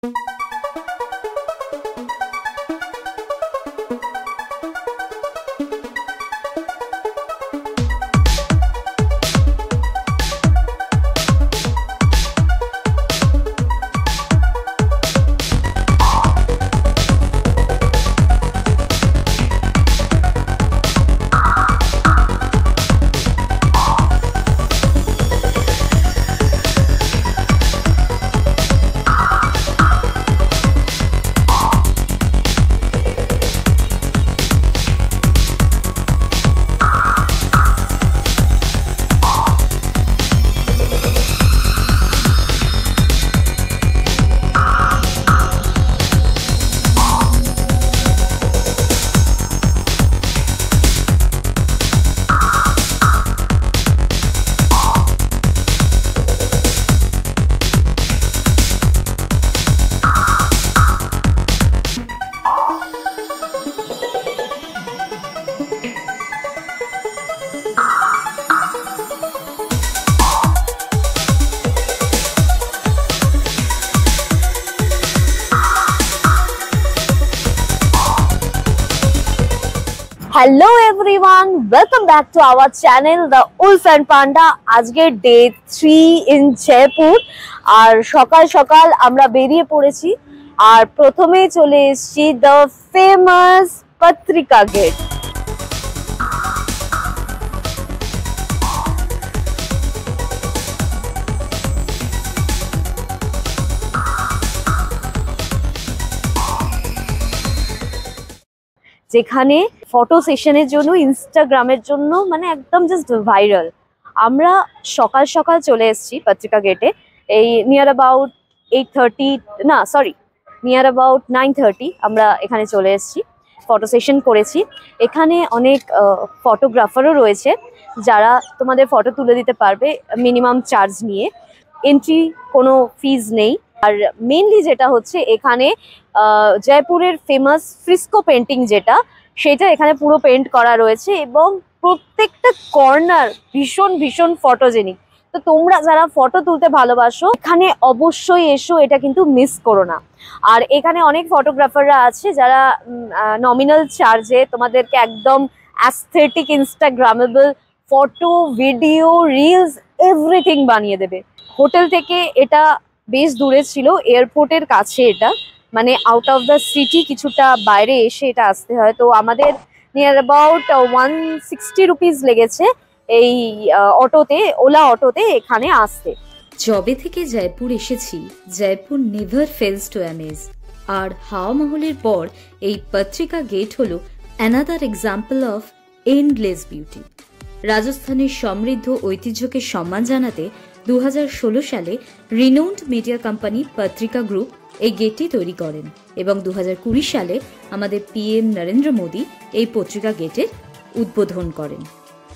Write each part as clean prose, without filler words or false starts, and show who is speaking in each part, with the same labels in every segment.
Speaker 1: Hello everyone, welcome back to our channel The Wolf and Panda. আজকে day 3 in Jaipur আর সকাল সকাল আমরা বেরিয়ে পড়েছি আর প্রথমেই চলে এসেছি দ্য ফেমাস পত্রিকা গেট। যেখানে ফটো সেশনের জন্য ইনস্টাগ্রামের জন্য মানে একদম জাস্ট ভাইরাল। আমরা সকাল সকাল চলে এসেছি পত্রিকা গেটে, এই নিয়ার অ্যাবাউট 9:30 আমরা এখানে চলে এসেছি, ফটো সেশন করেছি। এখানে অনেক ফটোগ্রাফারও রয়েছে যারা তোমাদের ফটো তুলে দিতে পারবে মিনিমাম চার্জ নিয়ে, এন্ট্রি কোনো ফিজ নেই। আর মেনলি যেটা হচ্ছে এখানে জয়পুরের ফেমাস ফ্রিস্কো পেন্টিং যেটা, সেটা এখানে পুরো পেন্ট করা রয়েছে এবং প্রত্যেকটা কর্নার ভীষণ ভীষণ ফটোজেনিক। তো তোমরা যারা ফটো তুলতে ভালোবাসো এখানে অবশ্যই এসো, এটা কিন্তু মিস করো না। আর এখানে অনেক ফটোগ্রাফাররা আছে যারা নমিনাল চার্জে তোমাদেরকে একদম aesthetic instagrammable photo, video, reels everything বানিয়ে দেবে। হোটেল থেকে এটা বেশ দূরে ছিল, এয়ারপোর্টের কাছে, এটা মানে আউট অফ দ্য সিটি কিছুটা বাইরে এসে এটা আসতে হয়। তো আমাদের নিয়ার অ্যাবাউট 160 রুপিস লেগেছে এই অটোতে, ওলা অটোতে এখানে আসতে।
Speaker 2: যবে থেকে জয়পুর এসেছি, Jaipur never fails to amaze. আর হাওয়া মহলের পর এই পত্রিকা গেট হলো another example of endless beauty. রাজস্থানের সমৃদ্ধ ঐতিহ্যকে সম্মান জানাতে 2016 সালে renowned media company Patrika group এই গেটটি তৈরি করেন এবং 2020 সালে আমাদের PM নরেন্দ্র মোদী এই পত্রিকা গেটের উদ্বোধন করেন।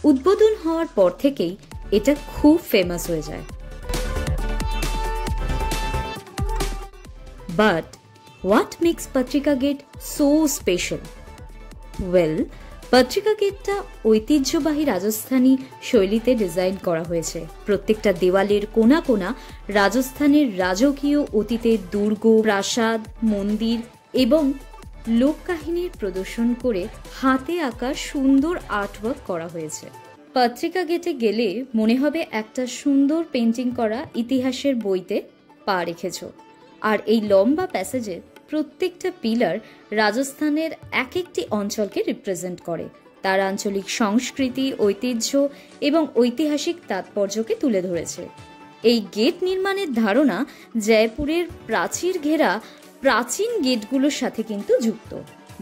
Speaker 2: উদ্বোধন হওয়ার পর থেকেই এটা খুব ফেমাস হয়ে যায়। বাট হোয়াট মেক্স পত্রিকা গেট সো স্পেশাল? ওয়েল, পত্রিকা গেটটা ঐতিহ্যবাহী রাজস্থানী শৈলীতে ডিজাইন করা হয়েছে। প্রত্যেকটা দেওয়ালের কোণা কোণা রাজস্থানের রাজকীয় অতীতের দুর্গ, প্রাসাদ, মন্দির এবং লোককাহিনীর প্রদর্শন করে হাতে আঁকা সুন্দর আর্টওয়ার্ক করা হয়েছে। পত্রিকা গেটে গেলে মনে হবে একটা সুন্দর পেন্টিং করা ইতিহাসের বইতে পা রেখেছ। আর এই লম্বা প্যাসেজের প্রত্যেকটা পিলার রাজস্থানের এক একটি অঞ্চলকে রিপ্রেজেন্ট করে, তার আঞ্চলিক সংস্কৃতি, ঐতিহ্য এবং ঐতিহাসিক তাৎপর্যকে তুলে ধরেছে। এই গেট নির্মাণের ধারণা জয়পুরের প্রাচীর ঘেরা প্রাচীন গেটগুলোর সাথে কিন্তু যুক্ত।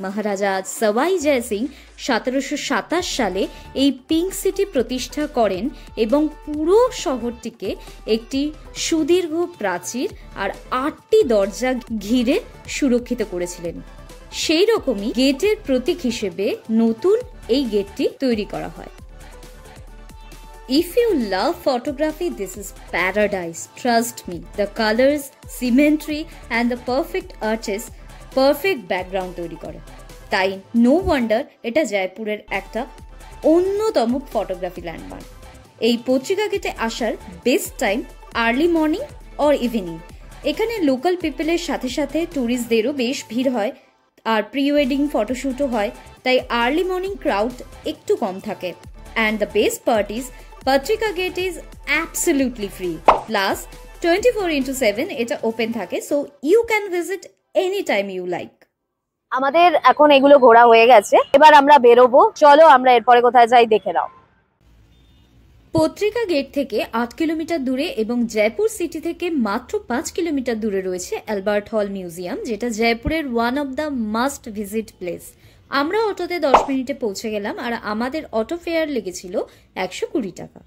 Speaker 2: মহারাজা সওয়াই জয় সিং 1727 সালে এই পিঙ্ক সিটি প্রতিষ্ঠা করেন এবং পুরো শহরটিকে একটি সুদীর্ঘ প্রাচীর আর 8টি দরজা ঘিরে সুরক্ষিত করেছিলেন। সেই রকমই গেটের প্রতীক হিসেবে নতুন এই গেটটি তৈরি করা হয়। If you love photography, this is paradise. Trust me, the colors, symmetry and the perfect arches perfect background তৈরি করে। তাই নো ওয়ান্ডার এটা জয়পুরের একটা অন্যতম ফটোগ্রাফি ল্যান্ডমার্ক। এই পত্রিকা গেটে আসার best time early morning or evening. এখানে লোকাল পিপলের সাথে সাথে ট্যুরিস্টদেরও বেশ ভিড় হয়, আর প্রি ওয়েডিং ফটোশ্যুটও হয়, তাই আর্লি মর্নিং ক্রাউড একটু কম থাকে। And the best part is Patrika gate is absolutely free, plus 24/7 এটা ওপেন থাকে, so you can visit any time you like.
Speaker 1: আমাদের এখন এগুলো ঘোরা হয়ে গেছে, এবার আমরা বেরোবো। চলো আমরা এরপরে কোথায় যাই দেখে নাও।
Speaker 2: পত্রিকা গেট থেকে 8 কিলোমিটার দূরে এবং জয়পুর সিটি থেকে মাত্র 5 কিলোমিটার দূরে রয়েছে অ্যালবার্ট হল মিউজিয়াম, যেটা জয়পুরের one of the must visit place. আমরা অটোতে 10 মিনিটে পৌঁছে গেলাম, আর আমাদের অটো ফেয়ার লেগেছিল 120 টাকা।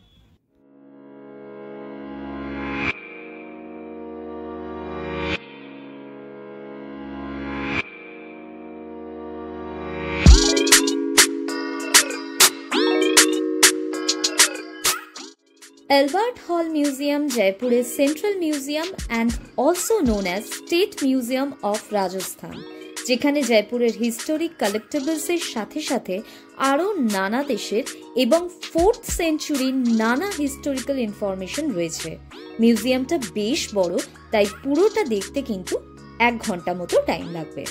Speaker 2: Albert Hall Museum, Jaipur's Central Museum and also known as State Museum of Rajasthan, যেখানে জয়পুরের হিস্টোরিক কালেক্টেবলসের সাথে সাথে আরও নানা দেশের এবং 4th সেঞ্চুরির নানা হিস্টোরিক্যাল ইনফরমেশন রয়েছে। মিউজিয়ামটা বেশ বড়, তাই পুরোটা দেখতে কিন্তু 1 ঘন্টা মতো টাইম লাগবে।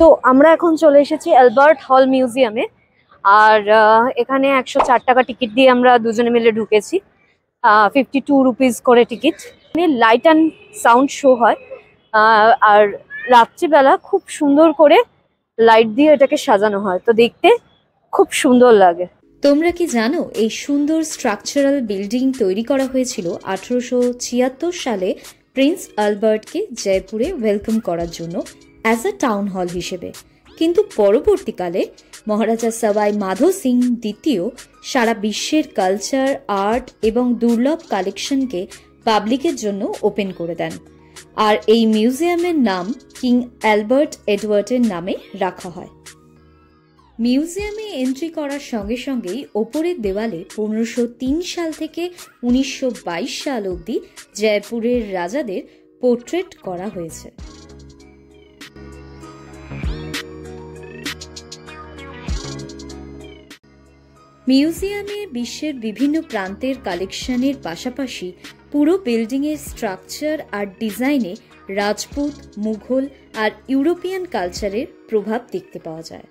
Speaker 1: তো আমরা এখন চলে এসেছি অ্যালবার্ট হল মিউজিয়ামে, আর এখানে 104 টাকা টিকিট দিয়ে আমরা দুজনে মিলে ঢুকেছি। 52 রুপিস করে ticket. Light and sound show হয়, আর রাত্রিবেলা খুব সুন্দর করে লাইট দিয়ে এটাকে সাজানো হয়, তো দেখতে খুব সুন্দর লাগে।
Speaker 2: তোমরা কি জানো এই সুন্দর স্ট্রাকচারাল বিল্ডিং তৈরি করা হয়েছিল 1876 সালে প্রিন্স আলবার্টকে জয়পুরে ওয়েলকাম করার জন্য অ্যাজ আ টাউন হল হিসেবে, কিন্তু পরবর্তীকালে মহারাজা সবাই মাধো সিং দ্বিতীয় সারা বিশ্বের কালচার, আর্ট এবং দুর্লভ কালেকশনকে পাবলিকের জন্য ওপেন করে দেন, আর এই মিউজিয়ামের নাম কিং অ্যালবার্ট এডওয়ার্ডের নামে রাখা হয়। মিউজিয়ামে এন্ট্রি করার সঙ্গে সঙ্গেই ওপরের দেওয়ালে 1503 সাল থেকে 1922 সাল অবধি জয়পুরের রাজাদের পোর্ট্রেট করা হয়েছে। মিউজিয়ামে বিশ্বের বিভিন্ন প্রান্তের কালেকশনের পাশাপাশি পুরো বিল্ডিংয়ের স্ট্রাকচার আর ডিজাইনে রাজপুত, মুঘল আর ইউরোপিয়ান কালচারের প্রভাব দেখতে পাওয়া যায়।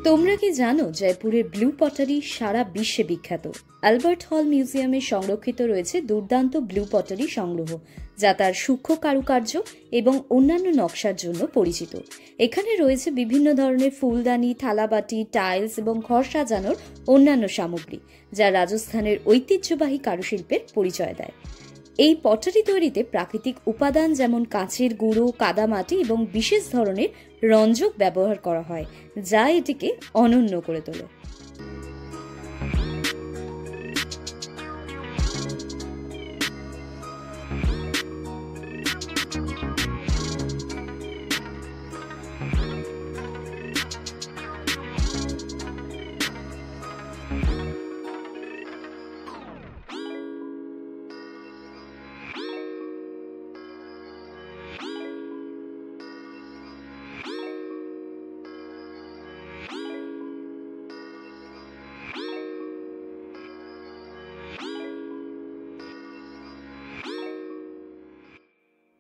Speaker 2: তোমরা কি জানো জয়পুরের ব্লু পটারি সারা বিশ্বে বিখ্যাত? অ্যালবার্ট হল মিউজিয়ামে সংরক্ষিত রয়েছে দুর্দান্ত ব্লু পটারি সংগ্রহ, যা তার সূক্ষ্ম কারুকার্য এবং অন্যান্য নকশার জন্য পরিচিত। এখানে রয়েছে বিভিন্ন ধরনের ফুলদানি, থালাবাটি, টাইলস এবং ঘর সাজানোর অন্যান্য সামগ্রী, যা রাজস্থানের ঐতিহ্যবাহী কারুশিল্পের পরিচয় দেয়। এই পটারি তৈরিতে প্রাকৃতিক উপাদান যেমন কাঁচের গুঁড়ো, কাদামাটি এবং বিশেষ ধরনের রঞ্জক ব্যবহার করা হয়, যা এটিকে অনন্য করে তোলে।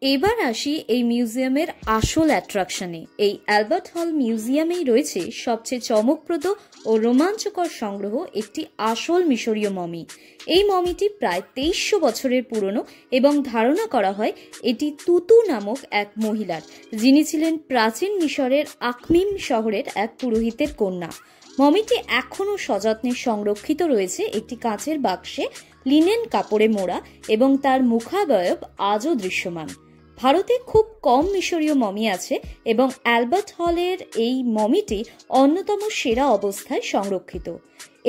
Speaker 2: এবার আসি এই মিউজিয়ামের আসল অ্যাট্রাকশনে। এই অ্যালবার্ট হল মিউজিয়ামেই রয়েছে সবচেয়ে চমকপ্রদ ও রোমাঞ্চকর সংগ্রহ, একটি আসল মিশরীয় মমি। এই মমিটি প্রায় 2300 বছরের পুরনো এবং ধারণা করা হয় এটি তুতু নামক এক মহিলার, যিনি ছিলেন প্রাচীন মিশরের আখমিম শহরের এক পুরোহিতের কন্যা। মমিটি এখনও সযত্নে সংরক্ষিত রয়েছে একটি কাঁচের বাক্সে, লিনেন কাপড়ে মোড়া, এবং তার মুখাবয়ব আজও দৃশ্যমান। ভারতে খুব কম মিশরীয় মমি আছে এবং অ্যালবার্ট হলের এই মমিটি অন্যতম সেরা অবস্থায় সংরক্ষিত।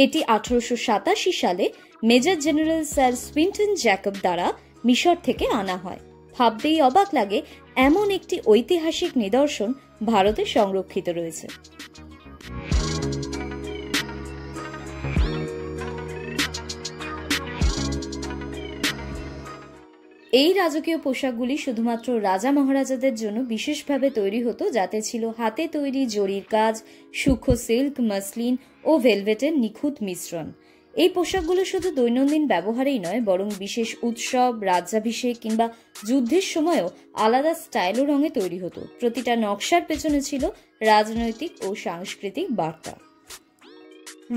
Speaker 2: এটি 1887 সালে major general sir Swinton Jacob দ্বারা মিশর থেকে আনা হয়। ভাবতেই অবাক লাগে এমন একটি ঐতিহাসিক নিদর্শন ভারতে সংরক্ষিত রয়েছে। এই রাজকীয় পোশাকগুলি শুধুমাত্র রাজা মহারাজাদের জন্য বিশেষভাবে তৈরি হতো, যাতে ছিল হাতে তৈরি জরির কাজ, সূক্ষ্ম সিল্ক, মাসলিন ও ভেলভেটের নিখুঁত মিশ্রণ। এই পোশাকগুলো শুধু দৈনন্দিন ব্যবহারেই নয়, বরং বিশেষ উৎসব, রাজ্যাভিষেক কিংবা যুদ্ধের সময়ও আলাদা স্টাইল ও রঙে তৈরি হতো। প্রতিটা নকশার পেছনে ছিল রাজনৈতিক ও সাংস্কৃতিক বার্তা।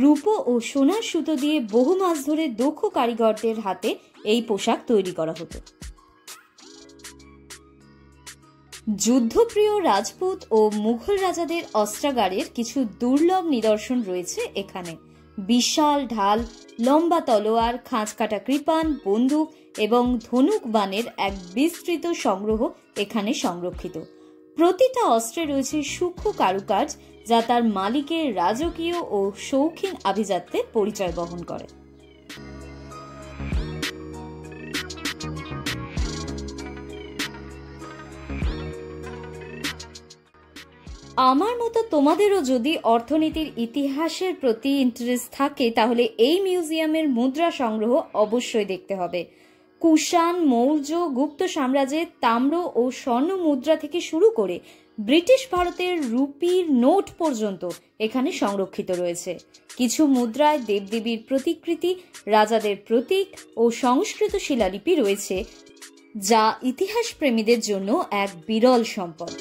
Speaker 2: রূপো ও সোনার সুতো দিয়ে বহু মাস ধরে দক্ষ কারিগরদের হাতে এই পোশাক তৈরি করা হতো। যুদ্ধপ্রিয় রাজপুত ও মুঘল রাজাদের অস্ত্রাগারের কিছু দুর্লভ নিদর্শন রয়েছে এখানে। বিশাল ঢাল, লম্বা তলোয়ার, খাঁজকাটা কৃপান, বন্দুক এবং ধনুক বাণের এক বিস্তৃত সংগ্রহ এখানে সংরক্ষিত। প্রতিটা অস্ত্রে রয়েছে সূক্ষ্ম কারুকাজ, যা তার মালিকের রাজকীয় ও শৌখিন আভিজাত্যের পরিচয় বহন করে। আমার মতো তোমাদেরও যদি অর্থনীতির ইতিহাসের প্রতি ইন্টারেস্ট থাকে, তাহলে এই মিউজিয়ামের মুদ্রা সংগ্রহ অবশ্যই দেখতে হবে। কুষাণ, মৌর্য, গুপ্ত সাম্রাজ্যের তাম্র ও স্বর্ণ মুদ্রা থেকে শুরু করে ব্রিটিশ ভারতের রুপির নোট পর্যন্ত এখানে সংরক্ষিত রয়েছে। কিছু মুদ্রায় দেবদেবীর প্রতিকৃতি, রাজাদের প্রতীক ও সংস্কৃত শিলালিপি রয়েছে, যা ইতিহাস প্রেমীদের জন্য এক বিরল সম্পদ।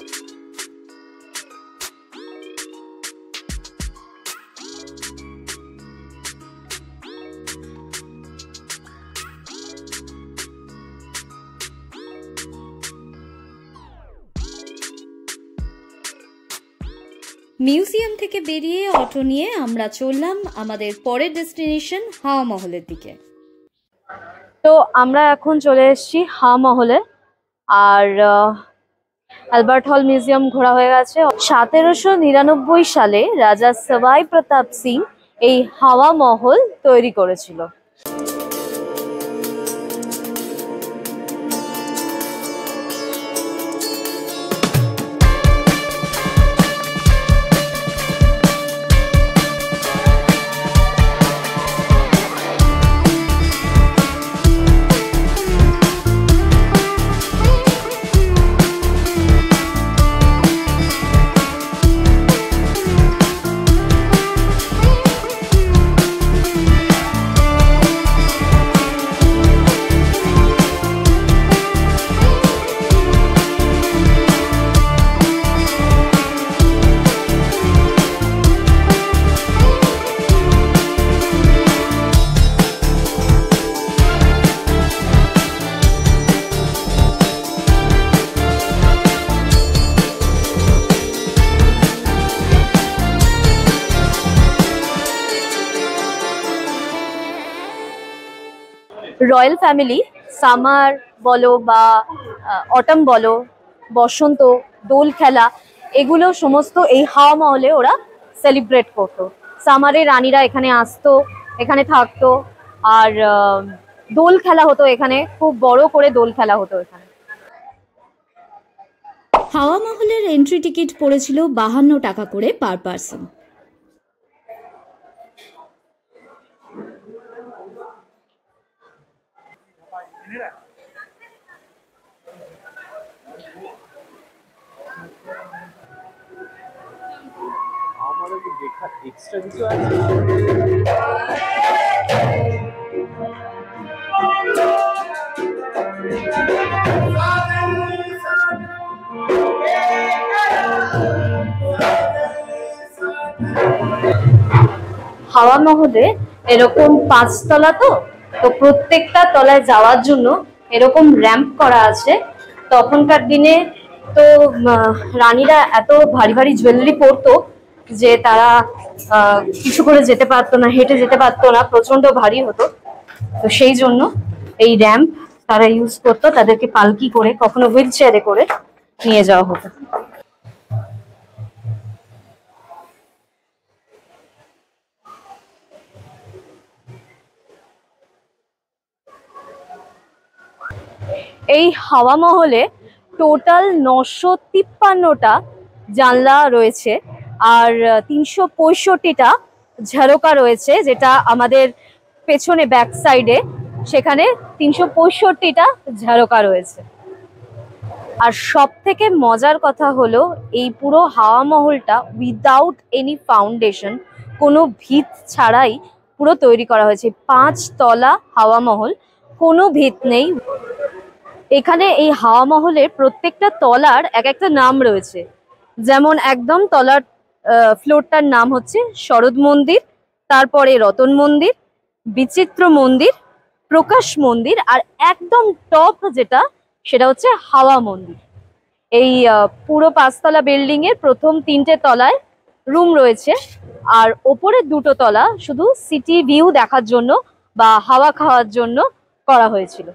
Speaker 2: মিউজিয়াম থেকে বেরিয়ে অটো নিয়ে আমরা চললাম আমাদের পরের ডেস্টিনেশন হাওয়া মহলের দিকে।
Speaker 1: তো আমরা এখন চলে এসেছি হাওয়া মহলে। আর অ্যালবার্ট হল মিউজিয়াম ঘোরা হয়ে গেছে। 1799 সালে রাজা সবাই প্রতাপ সিং এই হাওয়া মহল তৈরি করেছিল। রয়্যাল ফ্যামিলি সামার বলো বা অটম বলো, বসন্ত, দোল খেলা, এগুলো সমস্ত এই হাওয়া মহলে ওরা সেলিব্রেট করতো। সামারে রানীরা এখানে আসতো, এখানে থাকতো, আর দোল খেলা হতো এখানে, খুব বড় করে দোল খেলা হতো এখানে।
Speaker 2: হাওয়া মহলের এন্ট্রি টিকিট পড়েছিল 52 টাকা করে পার পারসন।
Speaker 3: আমাদের দেখা এক্সট্রা কিছু আছে।
Speaker 1: হাওয়া মহলে এরকম 5 তলা, তো তো প্রত্যেকটা তলায় যাওয়ার জন্য এরকম র্যাম্প করা আছে। তখনকার দিনে তো রানীরা এত ভারী ভারী জুয়েলারি পরতো যে তারা কিছু করে যেতে পারতো না, হেঁটে যেতে পারতো না, প্রচন্ড ভারী হতো। তো সেই জন্য এই র্যাম্প তারা ইউজ করতো, তাদেরকে পালকি করে, কখনো হুইল চেয়ারে করে নিয়ে যাওয়া হতো। এই হাওয়া মহলে টোটাল 953টা জানলা রয়েছে, আর 365টা ঝারকা রয়েছে, যেটা আমাদের পেছনে ব্যাক সাইডে সেখানে 365টা ঝারকা রয়েছে। আর সব থেকে মজার কথা হলো এই পুরো হাওয়া মহলটা উইদাউট এনি ফাউন্ডেশন, কোনো ভিত ছাড়াই পুরো তৈরি করা হয়েছে। 5 তলা হাওয়া মহল, কোনো ভিত নেই। এখানে এই হাওয়া মহলের প্রত্যেকটা তলার এক একটা নাম রয়েছে। যেমন একদম তলার ফ্লোরটার নাম হচ্ছে শরৎ মন্দির, তারপরে রতন মন্দির, বিচিত্র মন্দির, প্রকাশ মন্দির, আর একদম টপ যেটা সেটা হচ্ছে হাওয়া মন্দির। এই পুরো 5 তলা বিল্ডিং এর প্রথম 3টে তলায় রুম রয়েছে, আর ওপরের 2টো তলা শুধু সিটি ভিউ দেখার জন্য বা হাওয়া খাওয়ার জন্য করা হয়েছিল।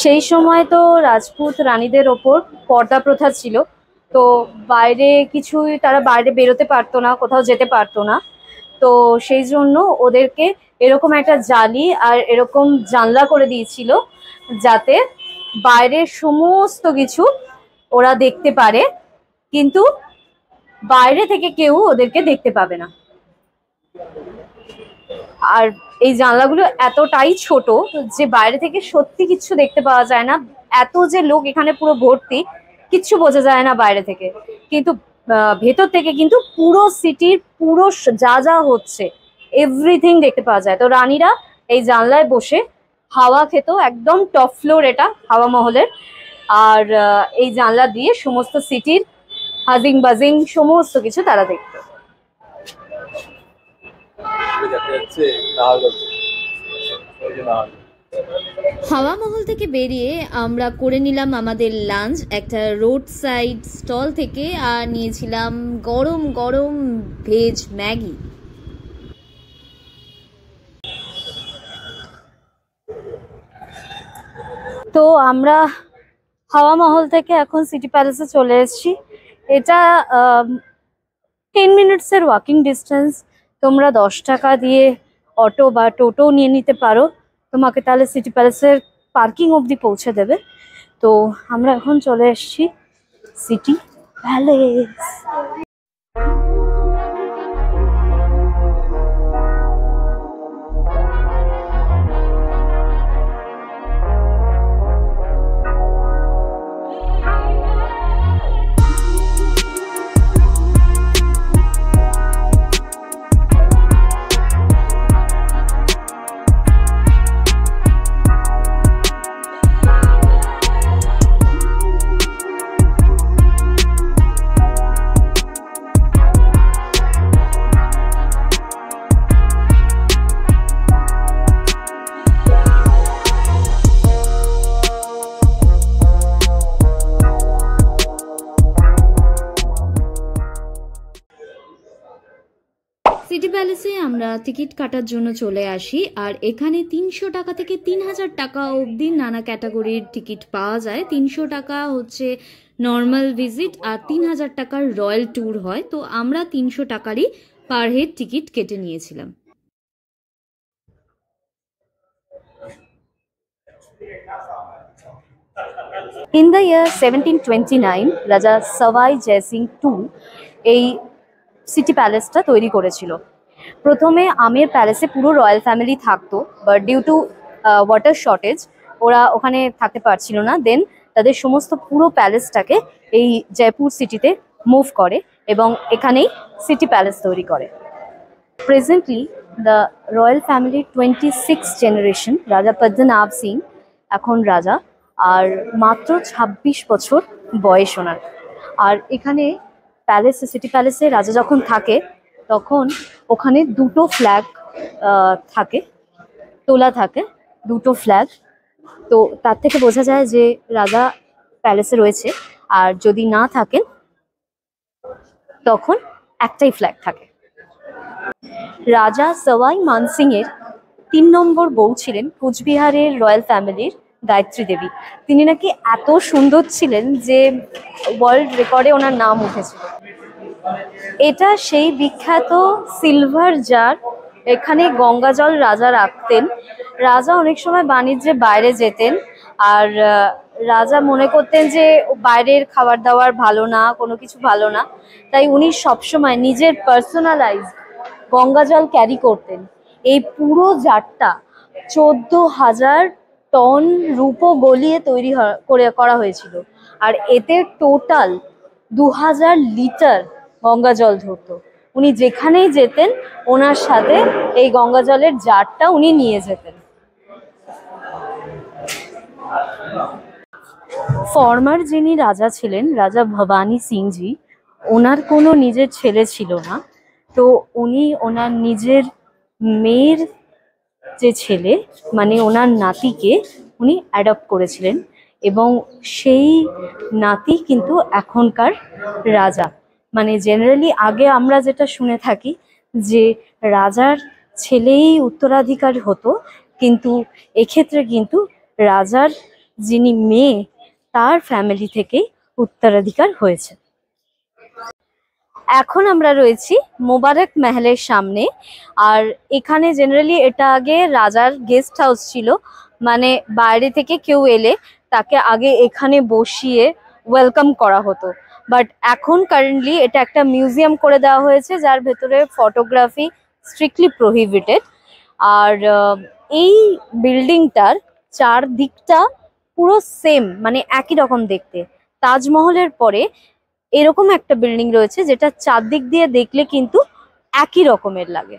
Speaker 1: সেই সময় তো রাজপুত রানীদের ওপর পর্দা প্রথা ছিল, তো বাইরে কিছুই তারা বাইরে বেরোতে পারতো না, কোথাও যেতে পারতো না। তো সেই জন্য ওদেরকে এরকম একটা জালি আর এরকম জানলা করে দিয়েছিল, যাতে বাইরের সমস্ত কিছু ওরা দেখতে পারে, কিন্তু বাইরে থেকে কেউ ওদেরকে দেখতে পাবে না। আর এই জানলাগুলো এতটাই ছোট যে বাইরে থেকে সত্যি কিচ্ছু দেখতে পাওয়া যায় না। এত যে লোক এখানে পুরো ভর্তি, কিচ্ছু বোঝা যায় না বাইরে থেকে, কিন্তু ভেতর থেকে কিন্তু পুরো সিটির পুরো যা যা হচ্ছে এভরিথিং দেখতে পাওয়া যায়। তো রানীরা এই জানলায় বসে হাওয়া খেত, একদম টপ ফ্লোর এটা হাওয়া মহলের, আর এই জানলা দিয়ে সমস্ত সিটির হাজিং বাজিং সমস্ত কিছু তারা দেখত।
Speaker 2: হাওয়া মহল থেকে বেরিয়ে আমরা করে নিলাম আমাদের লাঞ্চ একটা রোড সাইড স্টল থেকে, আর নিয়েছিলাম গরম গরম ভেজ ম্যাগি।
Speaker 1: তো আমরা হাওয়া মহল থেকে এখন সিটি প্যালেসে চলে এসেছি। এটা 10 মিনিটসের ওয়াকিং ডিস্টেন্স। তোমরা 10 টাকা দিয়ে অটো বা টোটো নিয়ে নিতে পারো, তোমাকে তাহলে সিটি প্যালেসের পার্কিং অবধি পৌঁছে দেবে। তো আমরা এখন চলে এসেছি সিটি প্যালেস।
Speaker 2: প্যালেসে আমরা টিকিট কাটার জন্য চলে আসি, আর এখানে 300 টাকা থেকে 3000 টাকা অবধি নানা ক্যাটাগরির টিকিট পাওয়া যায়। 300 টাকা হচ্ছে নর্মাল ভিজিট আর 3000 টাকার রয়্যাল ট্যুর হয়। তো আমরা 300 টাকারই পার হেড টিকিট কেটে নিয়েছিলাম।
Speaker 1: In the year 1729 রাজা সওয়াই জয়সিং II এই সিটি প্যালেসটা তৈরি করেছিল। প্রথমে আমের প্যালেসে পুরো রয়্যাল ফ্যামিলি থাকতো, but due to water shortage ওরা ওখানে থাকতে পারছিল না। দেন তাদের সমস্ত পুরো প্যালেসটাকে এই জয়পুর সিটিতে মুভ করে এবং এখানেই সিটি প্যালেস তৈরি করে। প্রেজেন্টলি দ্য রয়্যাল ফ্যামিলির 26 জেনারেশন রাজা পদ্মনাভ সিং এখন রাজা, আর মাত্র 26 বছর বয়স ওনার। আর এখানে প্যালেসে, সিটি প্যালেসে রাজা যখন থাকে তখন ওখানে দুটো ফ্ল্যাগ থাকে, তোলা থাকে দুটো ফ্ল্যাগ। তো তার থেকে বোঝা যায় যে রাজা প্যালেসে রয়েছে। আর যদি না থাকেন তখন একটাই ফ্ল্যাগ থাকে। রাজা সওয়াই মানসিং এর 3 নম্বর বউ ছিলেন কুচবিহারের রয়্যাল ফ্যামিলির গায়ত্রী দেবী। তিনি নাকি এত সুন্দর ছিলেন যে ওয়ার্ল্ড রেকর্ডে ওনার নাম উঠেছিল। এটা সেই বিখ্যাত সিলভার জার, এখানে গঙ্গা জল রাজা রাখতেন। রাজা অনেক সময় বাণিজ্যে বাইরে যেতেন, আর রাজা মনে করতেন যে বাইরের খাবার দাবার ভালো না, কোনো কিছু ভালো না, তাই উনি সবসময় নিজের পার্সোনালাইজ গঙ্গা জল ক্যারি করতেন। এই পুরো জারটা 14,000 টন রূপো গলিয়ে তৈরি করা হয়েছিল, আর এতে টোটাল 2000 লিটার গঙ্গা জল ধরতো। উনি যেখানেই যেতেন ওনার সাথে এই গঙ্গা জলের জারটা উনি নিয়ে যেতেন। ফর্মার যিনি রাজা ছিলেন, রাজা ভবানী সিংজি, ওনার কোনো নিজের ছেলে ছিল না। তো উনি ওনার নিজের মেয়ের যে ছেলে, মানে ওনার নাতিকে উনি অ্যাডপ্ট করেছিলেন, এবং সেই নাতি কিন্তু এখনকার রাজা। মানে জেনারেলি আগে আমরা যেটা শুনে থাকি যে রাজার ছেলেই উত্তরাধিকার হতো, কিন্তু এক্ষেত্রে কিন্তু রাজার যিনি মেয়ে তার ফ্যামিলি থেকেই উত্তরাধিকার হয়েছে। এখন আমরা রয়েছি মোবারক মহলের সামনে, আর এখানে জেনারেলি এটা আগে রাজার গেস্ট হাউস ছিল। মানে বাইরে থেকে কেউ এলে তাকে আগে এখানে বসিয়ে ওয়েলকাম করা হতো, বাট এখন কারেন্টলি এটা একটা মিউজিয়াম করে দেওয়া হয়েছে, যার ভেতরে ফটোগ্রাফি স্ট্রিক্টলি প্রহিবিটেড। আর এই বিল্ডিংটার চারদিকটা পুরো সেম, মানে একই রকম দেখতে। তাজমহলের পরে এরকম একটা বিল্ডিং রয়েছে যেটা চারদিক দিয়ে দেখলে কিন্তু একই রকমের লাগে।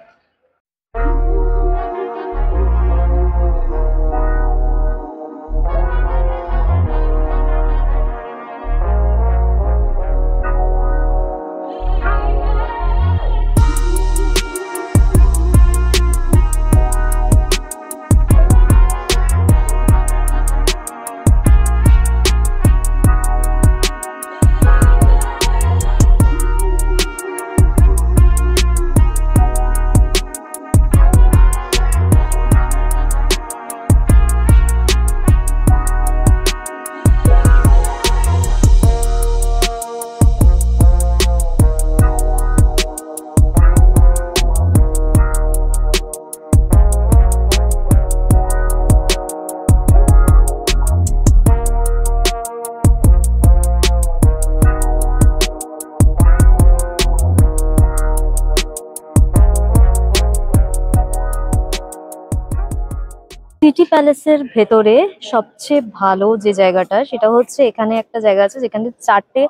Speaker 1: সিটি প্যালেসের ভেতরে সবচেয়ে ভালো যে জায়গাটা, সেটা হচ্ছে এখানে একটা জায়গা আছে যেখানে 4টে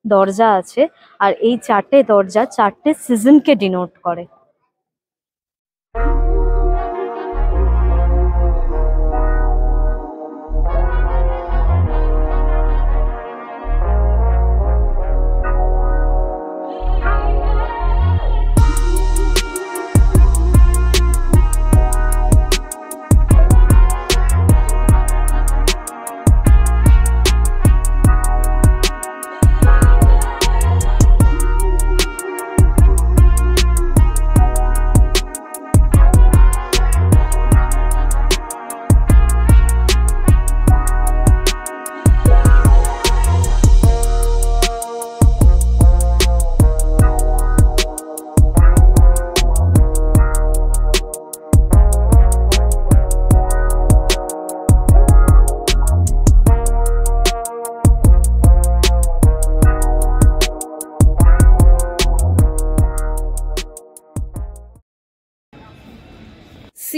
Speaker 1: দরজা আছে, আর এই 4টে দরজা 4টে সিজনকে ডিনোট করে।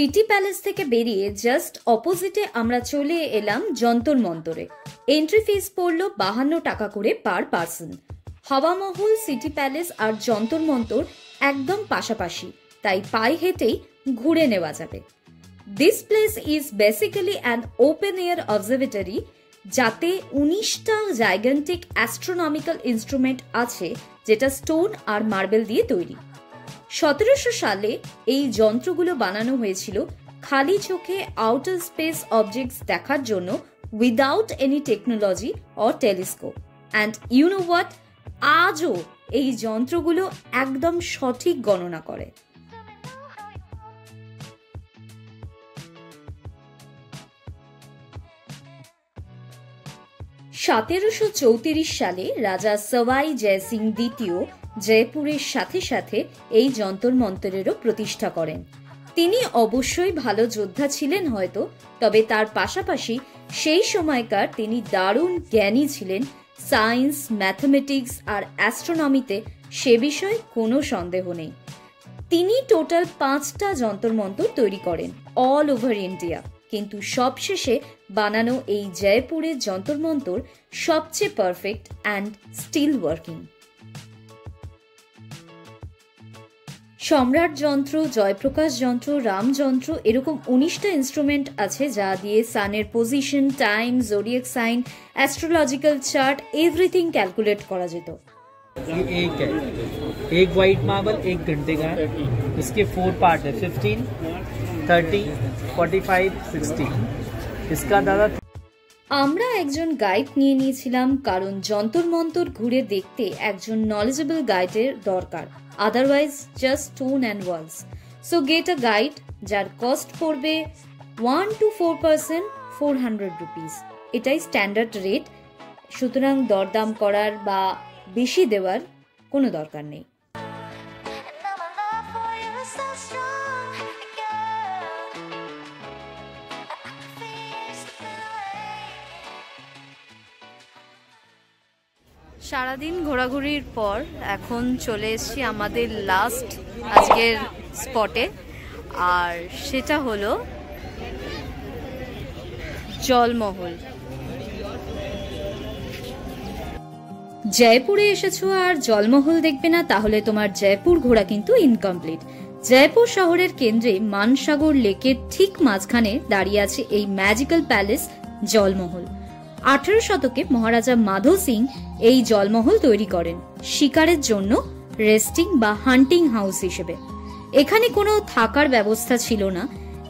Speaker 2: সিটি প্যালেস থেকে বেরিয়ে জাস্ট অপোজিটে আমরা চলে এলাম যন্তর মন্তরে। এন্ট্রি ফিস পড়লো 52 টাকা করে পার পার্সন। হাওয়া মহল, সিটি প্যালেস আর যন্তর মন্তর একদম পাশাপাশি, তাই পায়ে হেঁটেই ঘুরে নেওয়া যাবে। This place is basically an open air observatory, যাতে 19টা জাইগান্টিক অ্যাস্ট্রোনমিক্যাল ইনস্ট্রুমেন্ট আছে, যেটা স্টোন আর মার্বেল দিয়ে তৈরি। 1700 সালে এই যন্ত্রগুলো বানানো হয়েছিল খালি চোখে আউটার স্পেস অবজেক্টস দেখার জন্য, without any technology or telescope. And you know what, আজও এই যন্ত্রগুলো একদম সঠিক গণনা করে। (1734 সালে রাজা সওয়াই জয় সিং দ্বিতীয় জয়পুরের সাথে সাথে এই যন্তর মন্তরেরও প্রতিষ্ঠা করেন। তিনি অবশ্যই ভালো যোদ্ধা ছিলেন হয়তো, তবে তার পাশাপাশি সেই সময়কার তিনি দারুণ জ্ঞানী ছিলেন। সায়েন্স, ম্যাথমেটিক্স আর অ্যাস্ট্রোনমিতে সে বিষয়ে কোনো সন্দেহ নেই। তিনি টোটাল 5টা যন্তর মন্তর তৈরি করেন অল ওভার ইন্ডিয়া, কিন্তু সবশেষে বানানো এই জয়পুরের যন্তর মন্তর সবচেয়ে পারফেক্ট অ্যান্ড স্টিল ওয়ার্কিং। সম্রাট যন্ত্র, জয়প্রকাশ যন্ত্র, রাম যন্ত্র, এরকম 19টা ইনস্ট্রুমেন্ট আছে যা দিয়ে সানের position, time, zodiac sign, astrological chart, everything calculate করা যেত।
Speaker 4: ये एक है, एक वाइट मार्बल 1 घंटे का है। इसके 4 पार्ट है, 15, 30, 45, 60। इसका दादा
Speaker 2: আমরা একজন গাইড নিয়ে নিয়েছিলাম, কারণ যন্তর মন্তর ঘুরে দেখতে একজন নলেজেবল গাইডের দরকার, otherwise just stone and walls. So get a guide, যার কস্ট পড়বে 1 to 4% 400 রুপিস। এটাই স্ট্যান্ডার্ড রেট, সুতরাং দরদাম করার বা বেশি দেওয়ার কোনো দরকার নেই।
Speaker 1: সারাদিন ঘোরাঘুরির পর এখন চলে এসেছি আমাদের লাস্ট আজকের স্পটে, আর সেটা হলো জলমহল।
Speaker 2: জয়পুরে এসেছো আর জলমহল দেখবে না, তাহলে তোমার জয়পুর ঘোরা কিন্তু ইনকমপ্লিট। জয়পুর শহরের কেন্দ্রে মানসাগর লেকের ঠিক মাঝখানে দাঁড়িয়ে আছে এই ম্যাজিক্যাল প্যালেস জলমহল। 18 শতকে মহারাজা মাধো সিং এই জলমহল তৈরি করেন শিকারের জন্য, রেস্টিং বা হান্টিং হাউস হিসেবে। এখানে কোনো থাকার ব্যবস্থা ছিল না।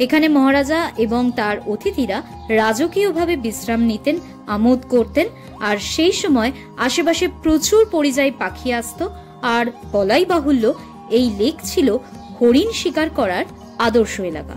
Speaker 2: এখানে মহারাজা এবং তার অতিথিরা রাজকীয়ভাবে বিশ্রাম নিতেন, আমোদ করতেন, আর সেই সময় আশেপাশে প্রচুর পরিযায়ী পাখি আসত। আর বলাই বাহুল্য, এই লেক ছিল হরিণ শিকার করার আদর্শ এলাকা।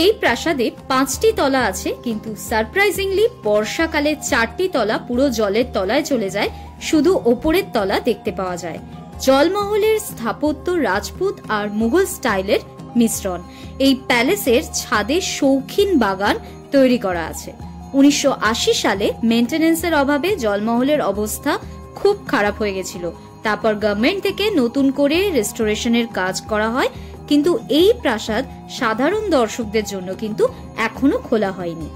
Speaker 2: এই প্রাসাদে 5টি তলা আছে, কিন্তু সারপ্রাইজিংলি বর্ষাকালে 4টি তলা পুরো জলের তলায় চলে যায়, শুধু ওপরের তলা দেখতে পাওয়া যায়। জলমহলের স্থাপত্য রাজপুত আর মুঘল স্টাইলের মিশ্রণ। এই প্যালেসের ছাদে শৌখিন বাগান তৈরি করা আছে। 1980 সালে মেইনটেনেন্সের অভাবে জলমহলের অবস্থা খুব খারাপ হয়ে গেছিল। তারপর গভর্নমেন্ট থেকে নতুন করে রেস্টোরেশনের কাজ করা হয়, কিন্তু এই প্রাসাদ সাধারণ দর্শকদের জন্য কিন্তু এখনো খোলা হয়নি।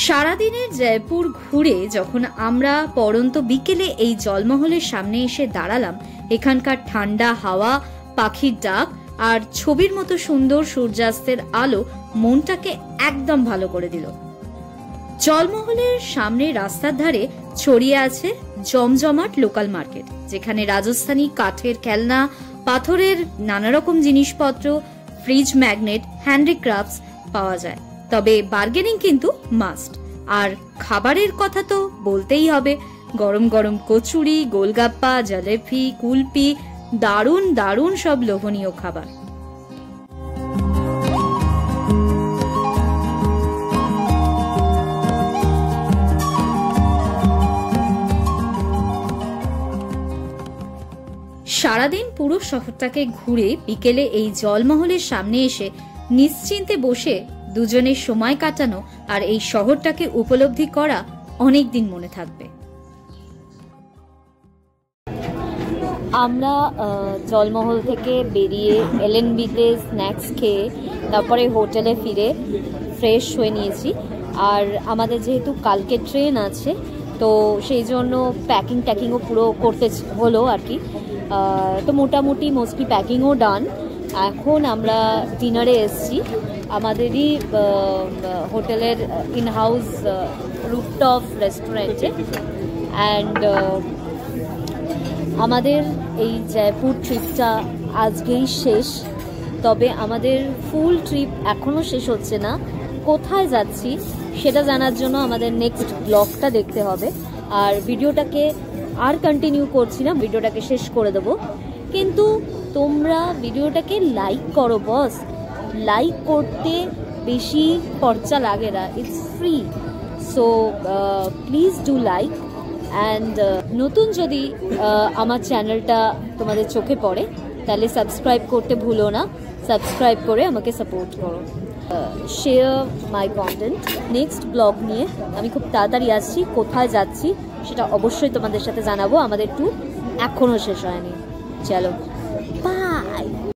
Speaker 2: সারাদিনের জয়পুর ঘুরে যখন আমরা পরন্ত বিকেলে এই জলমহলের সামনে এসে দাঁড়ালাম, এখানকার ঠান্ডা হাওয়া, পাখির ডাক আর ছবির মতো সুন্দর সূর্যাস্তের আলো মনটাকে একদম ভালো করে দিল। জলমহলের সামনে রাস্তার ধারে ছড়িয়ে আছে জমজমাট লোকাল মার্কেট, যেখানে রাজস্থানী কাঠের খেলনা, পাথরের নানা রকম জিনিসপত্র, ফ্রিজ ম্যাগনেট, হ্যান্ডিক্রাফটস পাওয়া যায়। তবে বার্গেনিং কিন্তু মাস্ট। আর খাবারের কথা তো বলতেই হবে, গরম গরম কচুরি, গোলগাপ্পা, জলেপি, কুলপি, দারুণ দারুণ সব লোভনীয় খাবার। সারাদিন পুরো শহরটাকে ঘুরে বিকেলে এই জলমহলের সামনে এসে নিশ্চিন্তে বসে দুজনের সময় কাটানো আর এই শহরটাকে উপলব্ধি করা অনেক দিন মনে থাকবে।
Speaker 1: আমরা জলমহল থেকে বেরিয়ে এলএনবিতে স্ন্যাক্স খেয়ে তারপরে হোটেলে ফিরে ফ্রেশ হয়ে নিয়েছি। আর আমাদের যেহেতু কালকে ট্রেন আছে তো সেই জন্য ট্যাকিংও পুরো করতে হলো আর কি। তো মোটামুটি মোস্টলি প্যাকিংও ডান। এখন আমরা ডিনারে এসেছি আমাদেরই হোটেলের ইনহাউস রুফটপ রেস্টুরেন্টে। অ্যান্ড আমাদের এই জয়পুর ট্রিপটা আজকেই শেষ, তবে আমাদের ফুল ট্রিপ এখনও শেষ হচ্ছে না। কোথায় যাচ্ছি সেটা জানার জন্য আমাদের নেক্সট ব্লগটা দেখতে হবে। আর ভিডিওটাকে আর কন্টিনিউ করছি না, ভিডিওটাকে শেষ করে দেবো। কিন্তু তোমরা ভিডিওটাকে লাইক করো বস, লাইক করতে বেশি খরচা লাগে না, it's free. So please do like. And নতুন যদি আমার চ্যানেলটা তোমাদের চোখে পড়ে তাহলে সাবস্ক্রাইব করতে ভুলো না, সাবস্ক্রাইব করে আমাকে সাপোর্ট করো। Share my content. Next blog নিয়ে আমি খুব তাড়াতাড়ি আসছি। কোথায় যাচ্ছি সেটা অবশ্যই তোমাদের সাথে জানাবো। আমাদের ট্যুর এখনও শেষ হয়নি। চলো।